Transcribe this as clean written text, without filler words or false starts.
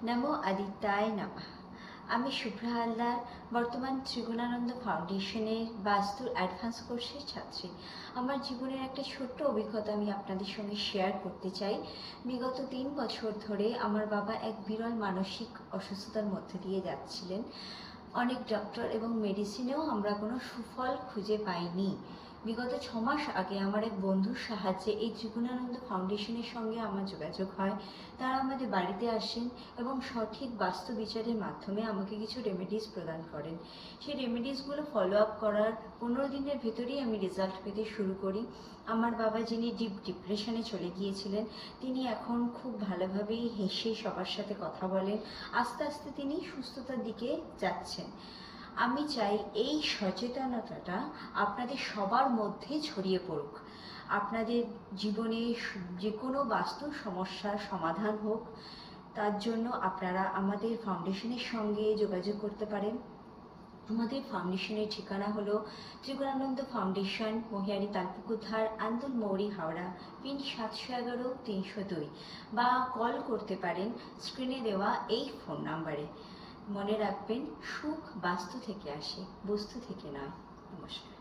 নমো আদিত্যায় নমঃ। আমি শুভ্রা হালদার, বর্তমান ত্রিগুণানন্দ ফাউন্ডেশনের বাস্তুর অ্যাডভান্স কোর্সের ছাত্রী। আমার জীবনের একটা ছোট্ট অভিজ্ঞতা আমি আপনাদের সঙ্গে শেয়ার করতে চাই। বিগত 3 বছর ধরে আমার বাবা এক বিরল মানসিক অসুস্থতার মধ্যে দিয়ে যাচ্ছিলেন। অনেক ডক্টর এবং মেডিসিনেও আমরা কোনো সুফল খুঁজে পাইনি। বিগত 6 মাস আগে আমার এক বন্ধুর সাহায্যে এই ত্রিগুণানন্দ ফাউন্ডেশনের সঙ্গে আমার যোগাযোগ হয়। তারা আমাদের বাড়িতে আসেন এবং সঠিক বাস্তু বিচারের মাধ্যমে আমাকে কিছু রেমেডিস প্রদান করেন। সেই রেমেডিসগুলো ফলো আপ করার 15 দিনের ভেতরেই আমি রেজাল্ট পেতে শুরু করি। আমার বাবা, যিনি ডিপ ডিপ্রেশনে চলে গিয়েছিলেন, তিনি এখন খুব ভালোভাবেই হেসে সবার সাথে কথা বলেন। আস্তে আস্তে তিনি সুস্থতার দিকে যাচ্ছেন। আমি চাই এই সচেতনতাটা আপনাদের সবার মধ্যে ছড়িয়ে পড়ুক। আপনাদের জীবনে যে কোনো বাস্তু সমস্যার সমাধান হোক, তার জন্য আপনারা আমাদের ফাউন্ডেশনের সঙ্গে যোগাযোগ করতে পারেন। আমাদের ফাউন্ডেশনের ঠিকানা হলো ত্রিগুণানন্দ ফাউন্ডেশন, মহিয়ারি তালপুকুরধার, আন্দুল মৌরি, হাওড়া, পিন 711-302, বা কল করতে পারেন স্ক্রিনে দেওয়া এই ফোন নাম্বারে। মনে রাখবেন, সুখ বাস্তু থেকে আসে, বস্তু থেকে নয়। নমস্কার।